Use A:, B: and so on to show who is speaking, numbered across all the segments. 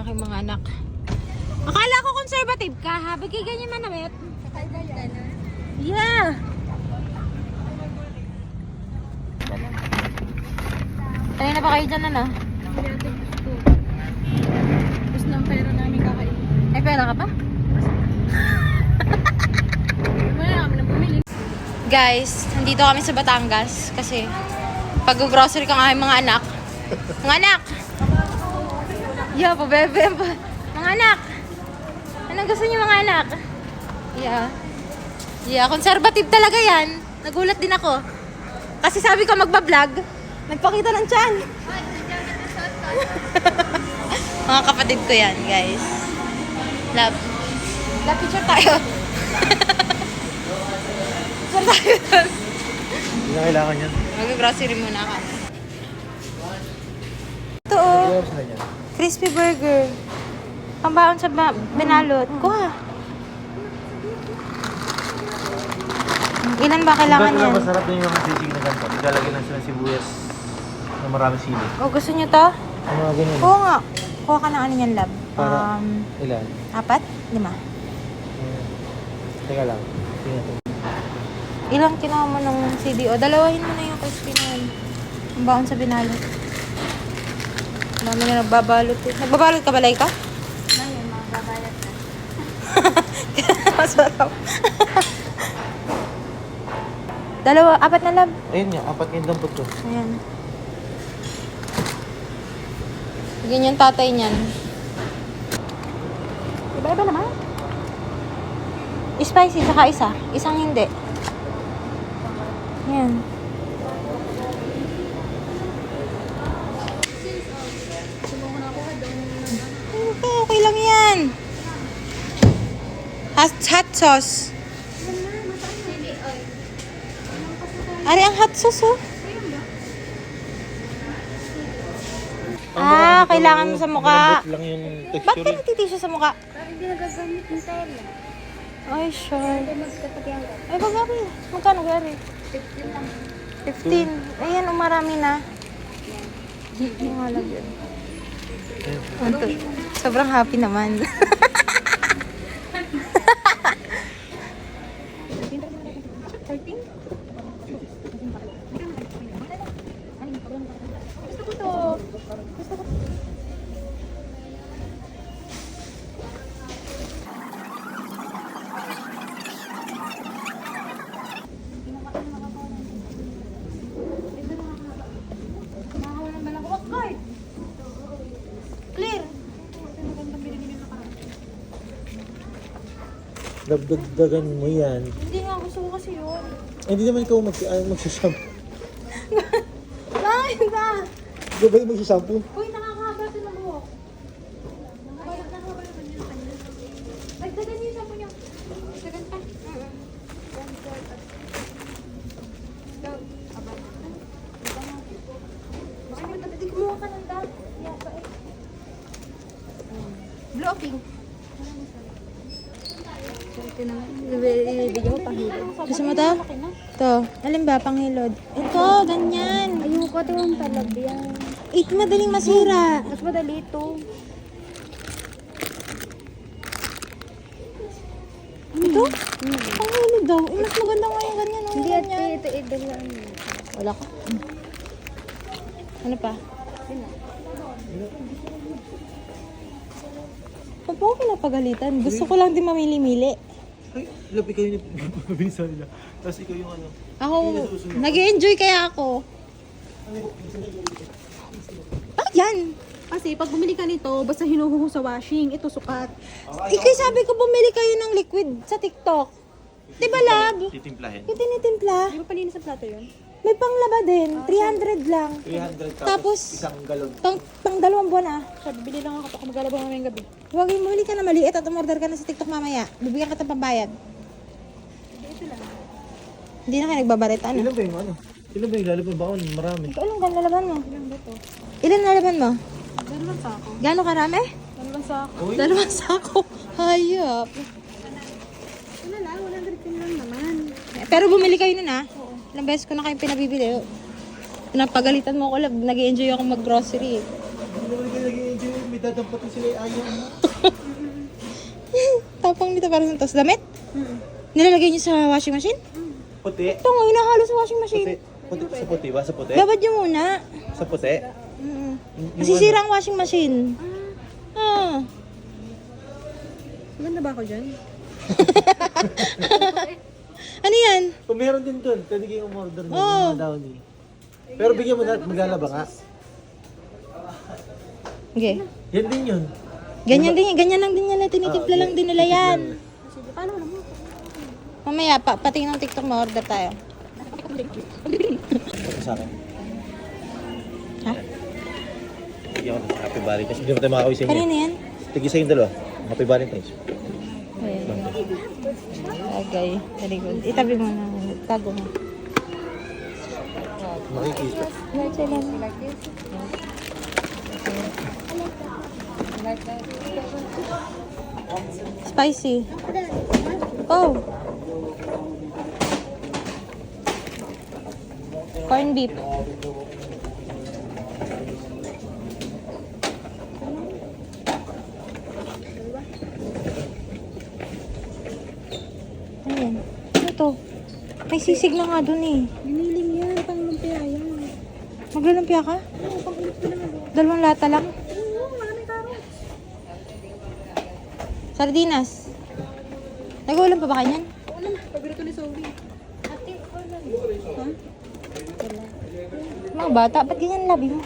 A: aking mga anak. Akala ko conservative ka ha? Ba't kayo ganyan manamit?
B: Kakaiba yan.
A: Yeah! Tayo na ba kayo dyan ano?
B: Hindi natin gusto. Gusto ng pera namin kakain.
A: Ay, pera ka pa?
B: Wala kami nang bumili.
A: Guys, nandito kami sa Batangas kasi pag-grocery ka ng aking mga anak. Mga anak! Yeah, pabebe pa. Mga anak! Anong gusto niyo mga anak? Yeah. Yeah, conservative talaga yan. Nagulat din ako. Kasi sabi ko magbablog, nagpakita ng tiyan. Mga kapatid ko yan, guys. Love. Love picture tayo. Picture tayo doon.
C: Hindi na kailangan yan.
A: Mag-grocery muna kami. Ito oh. Crispy burger. Pambaon sa binalot. Kuha. Ilan ba kailangan yan?
C: Masarap din yung mga sisig na ganito. Ilalagay lang sila ng sibuyas na maraming sili.
A: Oh, gusto niyo to?
C: Ang mga ganyan.
A: Oo nga. Kuha ka ng ano yan, lab.
C: Para ilan?
A: 4? 5?
C: Teka lang. Tingnan natin.
A: Ilang kinuha mo ng CDO? Dalawahin mo na yung crispy na yun. Pambaon sa binalot. Dami na nagbabalot eh. Nagbabalot ka ba, Laika?
B: Ngayon, mga babalat na.
A: Masarap. 2, 4 na lab.
C: Ayun nga, 4 yung dampot ko.
A: Ayan. Ganyan tatay niyan.
B: Iba-iba naman.
A: Spicy, saka isa. Isang hindi. Ayan.
B: Sumuko na ako doon.
A: Okay, okay lang yan. Hot sauce. Ari ang hot sauce oh. Kailangan mo sa mukha.
C: Malambot lang yung
A: Ba't
C: texture.
A: ka nagtitisyo sa mukha?
B: Parang hindi nagagamit ng tela.
A: Ay, sure.
B: Hindi magkakatiyan ko.
A: Ay, bagari. Magkano gari?
B: 15 lang.
A: 15. Ayan, umarami na. Yung halag yun. Sobrang happy naman.
B: Gusto ko to. Gusto ko.
A: Clear.
C: Dagdagan mo yan.
A: Hindi nga, gusto ko kasi yun.
C: Hindi naman ikaw magsashampoo.
A: Bakit ba?
C: Ikaw ba yung magsashampoo?
A: Uy, nakakahaba ito ng buhok. Nakakahaba naman yun. Dagdagan niyo sa po niyo. Dagdagan pa. Baka hindi kumuha ka ng dad. Yapa eh. Blue o pink?
B: Ibigyan mo pahilo.
A: Gusto mo to? Ito. Alin ba? Panghilod. Ito, ganyan.
B: Ayoko ito ang talabyan.
A: Ito madaling masira.
B: Mas madali ito.
A: Ito? Panghilod daw. Eh, mas maganda nga yung ganyan.
B: Hindi at
A: ganyan.
B: ito lang.
A: Wala ka. Ano pa? Ba't po ako pinapagalitan? Gusto ko lang din mamili-mili.
C: Ay, love, ikaw yung mabilisan nila. Tapos ikaw yung ano.
A: Ako, nag-enjoy kaya ako. Bakit yan?
B: Kasi pag bumili ka nito, basta hinuhuho sa washing, ito sukat.
A: Ikay sabi ko bumili kayo ng liquid sa TikTok. Diba, lab?
C: Titimplahin.
A: Yung tinitimpla.
B: Di ba palinis sa plato yun?
A: May panglaba din. 300 lang.
C: 300
A: Tapos,
C: isang galon.
A: pang 2 buwan ah.
B: Sabi, bili lang ako, baka maglalabang mamayang gabi.
A: Huwag yung muli ka na maliit at umorder ka na sa TikTok mamaya. Bibigyan ka ng pambayad.
B: Ito lang.
A: Hindi na kayo nagbabarit, ano?
C: Ilan ba yung ano? Ilan ba yung lalaban baon? Marami.
A: Ikaw lang, gano'n lalaban mo?
B: Ilang ba ito?
A: Ilan lalaban mo?
B: Dalawang sako.
A: Gano'n karami?
B: Dalawang sako.
C: Uy,
A: 2 sako. Hayop.
B: Wala lang, 110 lang naman.
A: Pero bumili kayo nun ah. Ilang beses ko na kayong pinabibili. Pinapagalitan mo ako, lab. Nag-i-enjoy ako mag-grocery.
C: hindi naman kayo nag-i-enjoy. may dadampatin sila ayaw mo.
A: Tapang nito para sa tos. Damit? Nilalagay niyo sa washing machine?
C: Puti.
A: Ito nga, hinahalo sa washing machine.
C: Puti. Sa puti ba? Sa puti?
A: Babad niyo muna.
C: Sa puti?
A: Masisira ang washing machine. Ah.
B: Maganda ba ako dyan?
A: Ano yan?
C: Kung meron din dun, pwede kayong umorder ng
A: Oo.
C: mga downy. Pero bigyan mo na, maglalaba nga.
A: Okay.
C: Yan din yun.
A: Ganyan lang din nila. Tinitimpla lang din nila yan.
B: Sige, paano naman?
A: Mamaya, pati ng TikTok ma-order tayo.
C: Sa akin.
A: Ha?
C: Bigyan ko ng Happy Valentine's. Hindi mo tayo makakawin sa inyo.
A: Kanina yan?
C: Tigil sa yung dalawa. Happy Valentine's.
A: Okay. Very good. Itabi mo na. Tago mo.
C: Makikita.
A: Spicy. Oh. Corn beef. Ayan. Ano to? May sisig na nga dun eh.
B: Biniling yan, pang lumpia yan.
A: Maglalumpia ka?
B: Oo, pang ulit ko naman.
A: 2 lata lang?
B: Oo, maraming carrots.
A: Sardinas. Nag-uulam pa ba kanyan?
B: Oo naman, paborito ni Zoe. Ha?
A: Mga bata, ba't ganyan labi mo?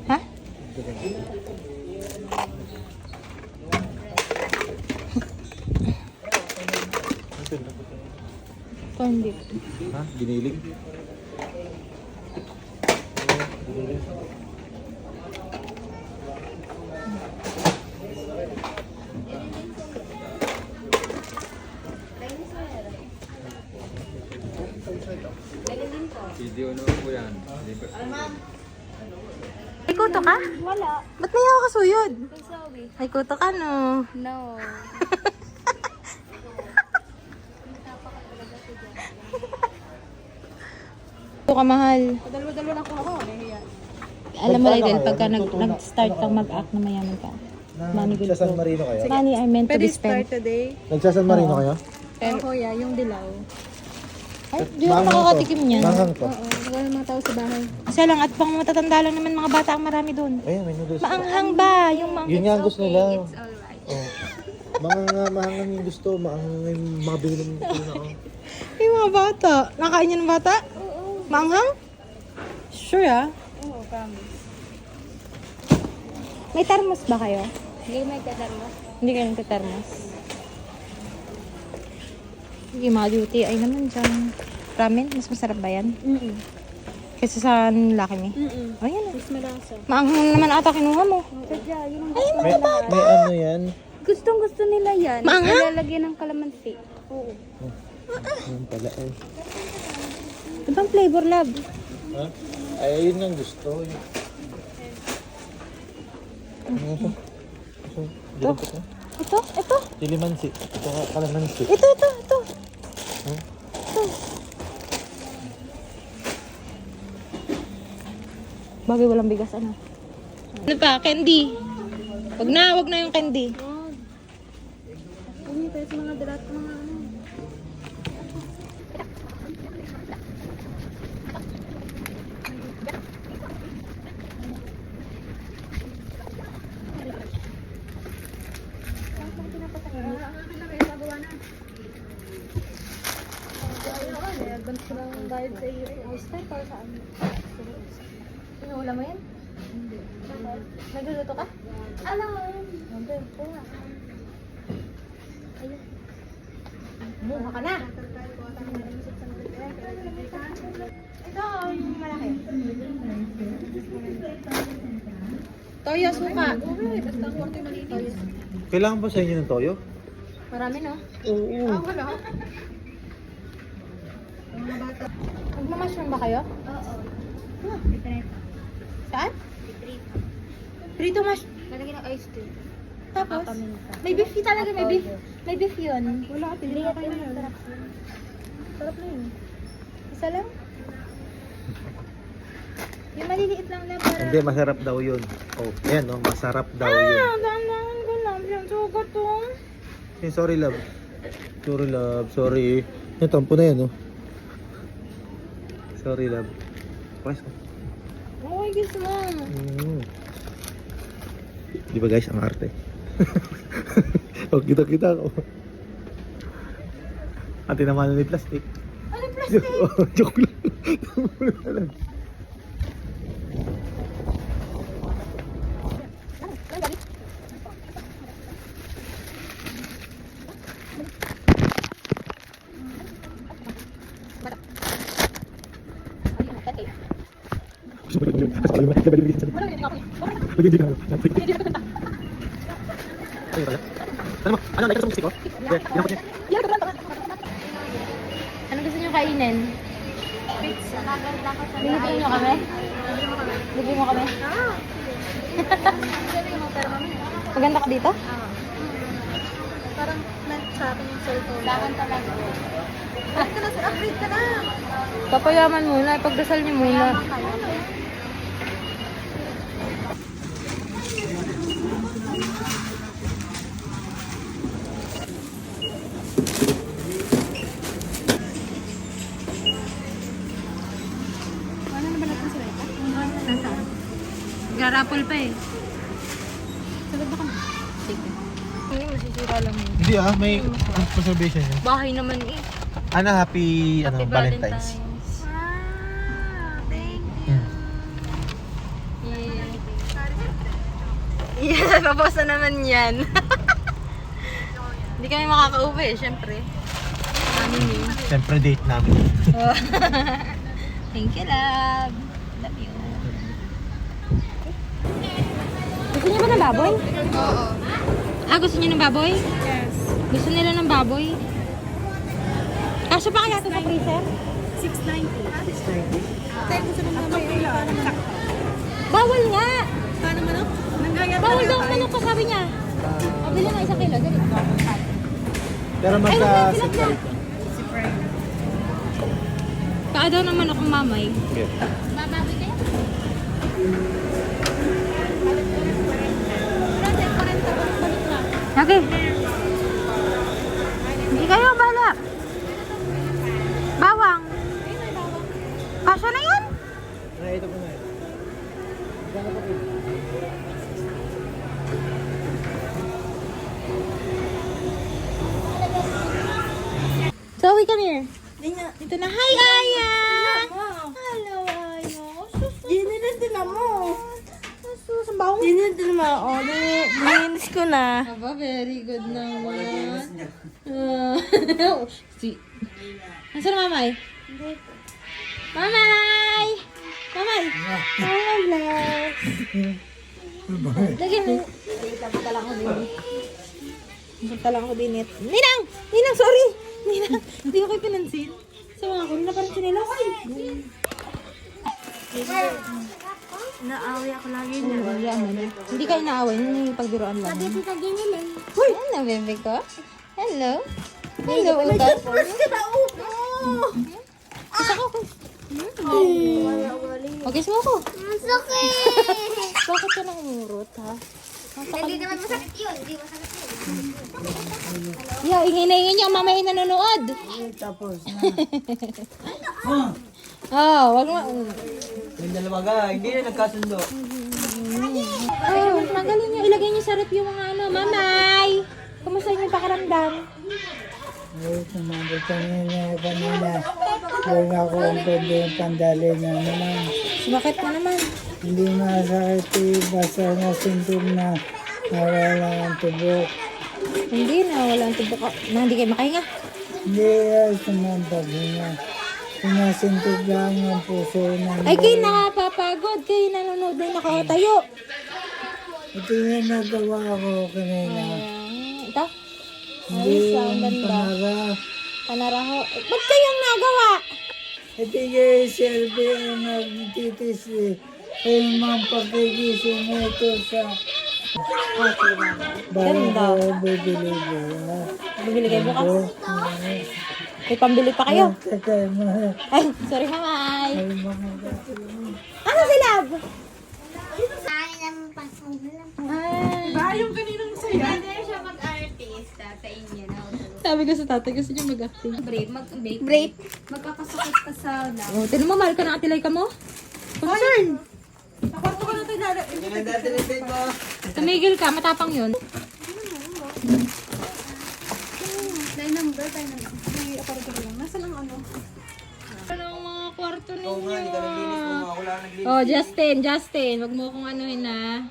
A: Ha? Corn beef.
C: Ha? Ginilig?
D: Video naman po yan.
A: May kuto ka?
B: Wala.
A: Ba't may hawak ka suyod?
B: Kay Zoe.
A: May kuto ka no?
B: No.
A: Kuto ka mahal.
B: Dalawa-dalawa na ako, nahiya.
A: Alam mo Rydel, pagka nag-start kang mag-act na mayaman ka. Money will
C: Nagsasan
A: flow.
C: Marino kayo?
A: Money are meant to
B: Pwede
A: be spent.
B: start today.
C: Nagsasan Marino kayo?
B: Pero kuya, yung dilaw.
A: Ay, di ako makakatikim niyan.
C: Manghang to.
B: Oo, wala mga tao sa bahay.
A: Isa lang at pang matatanda lang naman mga bata ang marami doon.
C: Ayun, may noodles.
A: Maanghang ba? Yung
C: Yun nga ang gusto nila.
B: It's alright.
C: Oh. Mahangan yung gusto, mahangan yung mga binili ng tuna ko.
A: Yung mga bata. Nakain niya ng bata?
B: Oo.
A: Maanghang? Sure ah.
B: Oo, promise.
A: May thermos ba kayo?
B: Hindi may kadarmo.
A: Hindi kayo nagka-thermos. Sige, mga duty ay naman dyan. Ramen, mas masarap ba yan? Kaysa sa Lucky Me? Ayan ah.
B: Mas malasa.
A: Maanghang naman ata kinuha mo.
B: Sadya, yun ang
C: May ano yan?
B: gustong gusto nila yan.
A: Maanghang?
B: Ilalagyan ng kalamansi. Oo.
C: Ayun pala eh.
A: Ibang flavor, love.
C: Ha? Ay, ayun yung gusto. Ano ito? Ito?
A: Ito.
C: Dilimansi. Ito kalamansi.
A: Ito.
C: Hmm?
A: Ito. Bagay walang bigas, ano? Ano pa? Candy. Wag na yung candy.
B: Hindi, pero sa mga dalat, mga ano. Advance ko lang bayad sa iyo. Oyster para sa amin.
A: Inuulam mo yan? Nagluluto ka?
B: Alam mo.
A: Mukha ka na. Ito, yung malaki. Toyo, suka.
B: Basta ang kwarto yung malinis.
C: Kailangan ba sa inyo ng toyo?
A: Marami, no?
C: Oo.
A: Wala. Magmamashroom ba kayo?
B: Oo.
A: Saan? Prito mash.
B: Lalagyan ng ice cream.
A: Tapos? May beef talaga, may beef. May beef yun.
B: Wala, pili ka kayo na yun. Sarap na yun.
A: Isa lang? Yung maliliit lang na para...
C: Hindi, masarap daw yun. Oh, ayan no, masarap daw
A: Ah,
C: yun.
A: dandahan ko lang. Yung sugat to.
C: Eh, sorry love. Sorry love, sorry. Yung tampo na yan no. Sorry love. Pwes no.
A: Okay, guys mo.
C: Di ba guys, ang arte? Oh, kita-kita ako. Ate naman ni plastic.
A: Ano plastic?
C: Oh, joke lang. Wala lang.
A: Ano gusto nyo kainin?
B: Pizza. Maganda ka sa
A: Bibigyan nyo kami? Bibigyan mo kami? Maganda ka dito?
B: Parang sa akin yung cellphone. Laban talaga. Balik ka na sa upgrade ka na.
A: Papayaman muna, ipagdasal niyo muna.
B: Ano na ba natin sila ito? Nasaan?
A: Garapol pa eh.
B: Sagad ba ka na?
A: Sige. Hindi, masisira lang yun.
C: Hindi may conservation yun.
A: Bahay naman eh.
C: Ano, happy,
A: Happy
C: Valentine's.
B: Wow, thank you.
A: Yeah, tapos na naman yan. Hindi kami makakauwi, syempre. Amin eh.
C: Siyempre date namin.
A: Thank you, love. Love you. Gusto niyo ba ng baboy?
B: Oo.
A: Ah, gusto niyo ng baboy?
B: Yes.
A: Gusto nila ng baboy? Kaso pa kaya ito sa freezer?
B: 690. 690? Tayo gusto naman may parang manok.
A: Bawal nga!
B: Paano manok? Nanggayat
A: Bawal daw ang manok ko, sabi niya. Pabili ng 1 kilo. Dali.
C: Pero
A: Ay,
C: magka
A: wag na, bilag na.
B: Si Frank.
A: Kaa daw ng manok ang mamay.
C: Okay.
A: Bababoy kayo? Okay. Hindi kayo bala. Bawang. Kasya na yan?
C: Ito po na.
A: Zoe, come here.
B: Ganyan.
A: Ito na. Hi, Aya!
B: Hello, Ayo. Dinilis din mo. Dinilis din mo. O, dinilis ko na.
A: Aba, very good naman. Si. Nasaan na mamay? Mamay! Mamay!
B: Hello, bless.
A: Lagyan mo. Punta lang ako din. Punta lang ako din. Ninang! Ninang, sorry! Ninang, hindi ko kayo pinansin. Sama ako, na parang sinilas.
B: Naaway ako lagi
A: Hindi kayo naaway, hindi pagduroan lang. Uy! Ano, bebe ko? Hello? Hello, utak.
B: First ka na upo.
A: Isa ko. Okay, mo ako.
B: Masakit.
A: Bakit ka nang umurot, ha?
B: Hindi naman masakit yun. Hindi masakit yun.
A: Yeah, ingay-ingay niyo, mamaya nanonood.
D: Tapos
A: Oh, wag mo.
D: yung dalawa ka, hindi na nagkasundo.
A: Oh, magaling niyo. Ilagay niyo sa rep yung mga ano. Mamay! Kumusta yung pakiramdam?
D: Ay, sumabot kanina. Huwag ako ang pwede yung pandali na naman.
A: Bakit ka naman?
D: Hindi masakit basta nasintum na nawala ang tubok.
A: Hindi na, wala ang tubok. Na hindi kayo makahinga.
D: Hindi sumambag niya. Sinasintog lang ang puso ng
A: Ay, kayo nakapapagod. Kayo nanonood na nakatayo.
D: Ito yung nagawa ko kanina.
A: Ito?
D: Hindi
A: Ayos, ang
D: yung
A: ganda.
D: panara.
A: Panaraho. Ba't kayong nagawa?
D: Ito yung selfie ang nagtitis ilmang pagkigising ito sa bago
A: Ganda.
D: ko bibili ko.
A: Bibili kayo bukas? May pambili pa kayo?
D: Kaya
A: Ay, sorry, mamay.
D: ay mga
A: Ano si Love? Sabi ko sa tatay, gusto niya mag-acting. Brave.
B: Magkakasakit ka sa lab.
A: Oh, tinan mo, mahal ka na katilay ka mo? Concern.
B: Nakwarto ka na tayo.
A: Tumigil ka, matapang yun.
B: Tayo number. May aparto ko lang. Nasaan ang ano?
A: Ano ang mga kwarto ninyo? Oh, Justin. Wag mo akong anuhin na.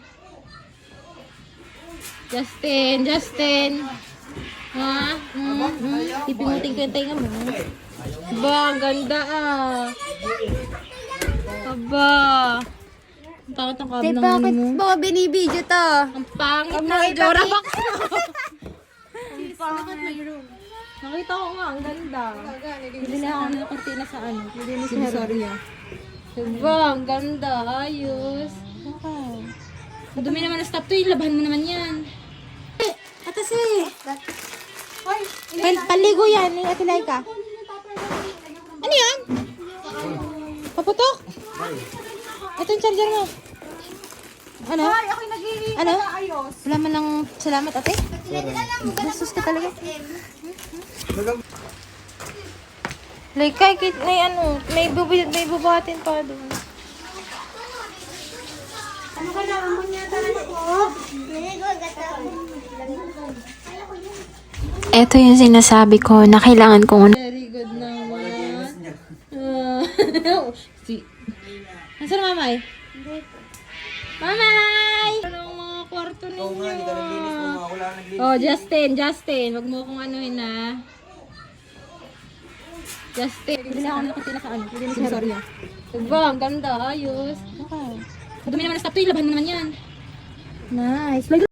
A: Justin. Ha? Ipimuting ko yung tenga mo. Ba, ang ganda ah. Aba. Ang pangit ang kabang ng ano mo.
B: Bakit binibidyo to?
A: Ang pangit na Jora box mo. Nakita ko nga, ang ganda. Bili na ako ng kortina sa ano. Sorry ah. Diba, ang ganda. Ayos. Wow. Madumi naman ang stop to. Labahan mo naman yan. Ate si. Paligo yan ni Ate Laika. Ano yan? Paputok? Ito yung charger mo. Ano?
B: Ay, ako'y
A: Ano?
B: nag-ayos.
A: Wala man lang salamat ate. Bastos ka talaga. Like, may ano, may bubuhatin pa doon.
B: Ano kailangan mo niya talaga po?
E: Ito yung sinasabi ko na kailangan kong
A: Very good naman. Si. Nasaan ang mamay? Mamay! Ano ang mga kwarto ninyo? Oh, Justin. Wag mo akong anuhin na. Justin. Bili ako ng katina sa ano. Sorry ah. Diba, ang ganda. Ayos. Okay. Madumi naman ang stop to. Labahan mo naman yan. Nice.